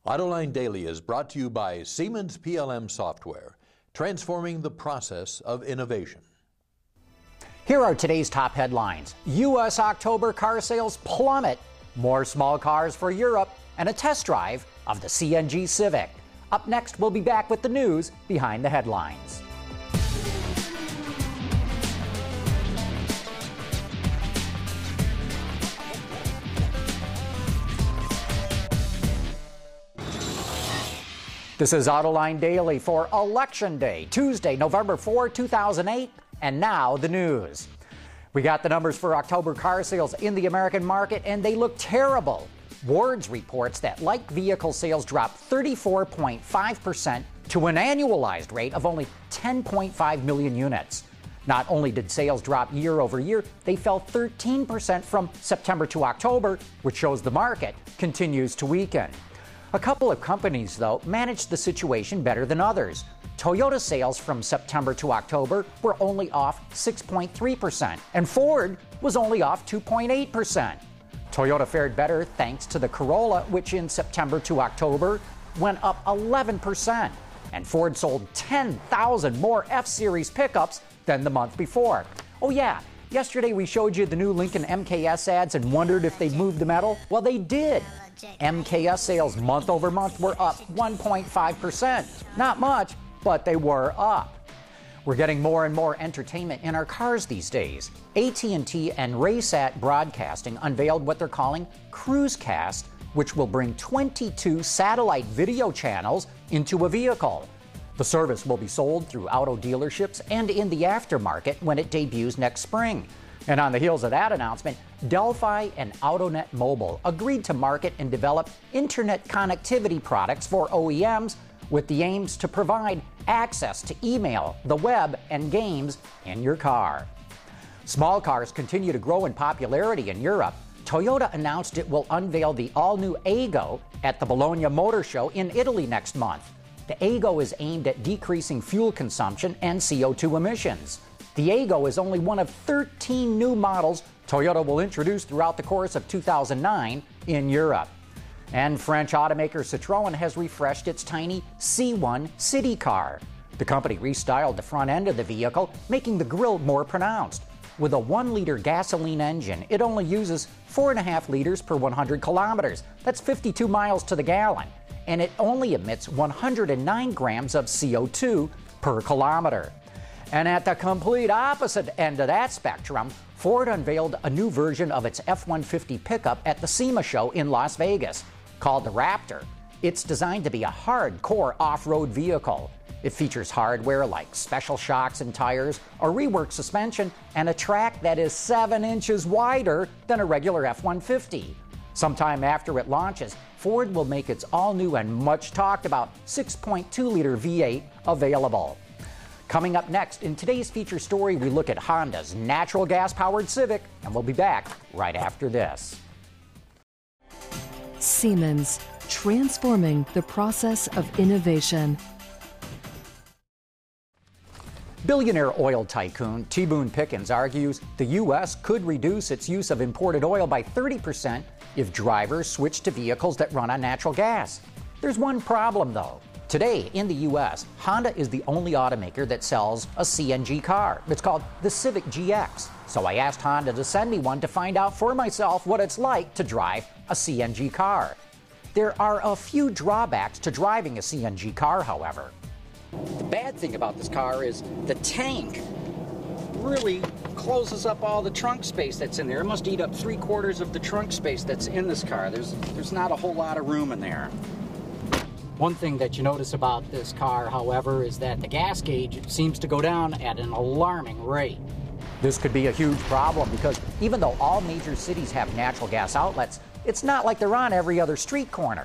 Autoline Daily is brought to you by Siemens PLM Software, transforming the process of innovation. Here are today's top headlines. U.S. October car sales plummet, more small cars for Europe, and a test drive of the CNG Civic. Up next, we'll be back with the news behind the headlines. This is Autoline Daily for Election Day, Tuesday, November 4, 2008, and now the news. We got the numbers for October car sales in the American market, and they look terrible. Wards reports that light vehicle sales dropped 34.5% to an annualized rate of only 10.5 million units. Not only did sales drop year over year, they fell 13% from September to October, which shows the market continues to weaken. A couple of companies, though, managed the situation better than others. Toyota sales from September to October were only off 6.3%, and Ford was only off 2.8%. Toyota fared better thanks to the Corolla, which in September to October went up 11%, and Ford sold 10,000 more F-Series pickups than the month before. Oh yeah, yesterday we showed you the new Lincoln MKS ads and wondered if they'd moved the metal. Well, they did. MKS sales month over month were up 1.5%. Not much, but they were up. We're getting more and more entertainment in our cars these days. AT&T and Raysat Broadcasting unveiled what they're calling CruiseCast, which will bring 22 satellite video channels into a vehicle. The service will be sold through auto dealerships and in the aftermarket when it debuts next spring. And on the heels of that announcement, Delphi and AutoNet Mobile agreed to market and develop internet connectivity products for OEMs with the aims to provide access to email, the web, and games in your car. Small cars continue to grow in popularity in Europe. Toyota announced it will unveil the all-new Aygo at the Bologna Motor Show in Italy next month. The Aygo is aimed at decreasing fuel consumption and CO2 emissions. The Aygo is only one of 13 new models Toyota will introduce throughout the course of 2009 in Europe. And French automaker Citroen has refreshed its tiny C1 city car. The company restyled the front end of the vehicle, making the grille more pronounced. With a 1-liter gasoline engine, it only uses 4.5 liters per 100 kilometers. That's 52 miles to the gallon. And it only emits 109 grams of CO2 per kilometer. And at the complete opposite end of that spectrum, Ford unveiled a new version of its F-150 pickup at the SEMA show in Las Vegas. Called the Raptor, it's designed to be a hardcore off-road vehicle. It features hardware like special shocks and tires, a reworked suspension, and a track that is 7 inches wider than a regular F-150. Sometime after it launches, Ford will make its all-new and much talked about 6.2-liter V8 available. Coming up next, in today's feature story, we look at Honda's natural gas-powered Civic, and we'll be back right after this. Siemens, transforming the process of innovation. Billionaire oil tycoon T. Boone Pickens argues the U.S. could reduce its use of imported oil by 30% if drivers switch to vehicles that run on natural gas. There's one problem, though. Today, in the U.S., Honda is the only automaker that sells a CNG car. It's called the Civic GX. So I asked Honda to send me one to find out for myself what it's like to drive a CNG car. There are a few drawbacks to driving a CNG car, however. The bad thing about this car is the tank really closes up all the trunk space that's in there. It must eat up 3/4 of the trunk space that's in this car. There's not a whole lot of room in there. One thing that you notice about this car, however, is that the gas gauge seems to go down at an alarming rate. This could be a huge problem because even though all major cities have natural gas outlets, it's not like they're on every other street corner.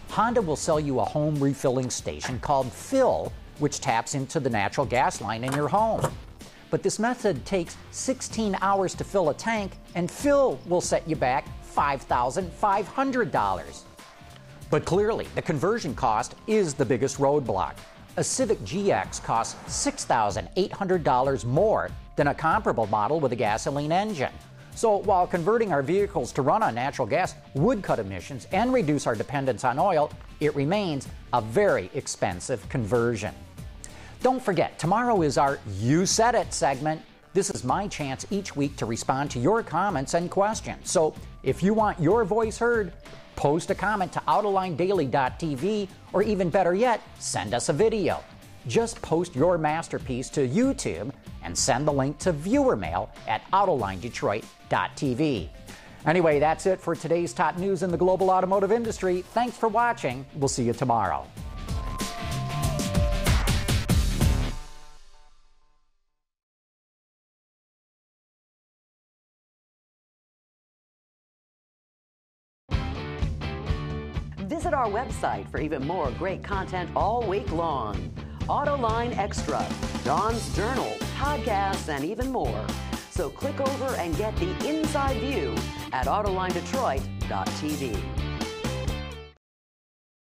Honda will sell you a home refilling station called Fill, which taps into the natural gas line in your home. But this method takes 16 hours to fill a tank, and Fill will set you back $5,500. But clearly, the conversion cost is the biggest roadblock. A Civic GX costs $6,800 more than a comparable model with a gasoline engine. So while converting our vehicles to run on natural gas would cut emissions and reduce our dependence on oil, it remains a very expensive conversion. Don't forget, tomorrow is our You Said It segment. This is my chance each week to respond to your comments and questions. So if you want your voice heard, post a comment to AutolineDaily.tv, or even better yet, send us a video. Just post your masterpiece to YouTube and send the link to viewer mail at AutolineDetroit.tv. Anyway, that's it for today's top news in the global automotive industry. Thanks for watching. We'll see you tomorrow. Visit our website for even more great content all week long. Autoline Extra, Dawn's Journal, podcasts, and even more. So click over and get the inside view at AutolineDetroit.tv.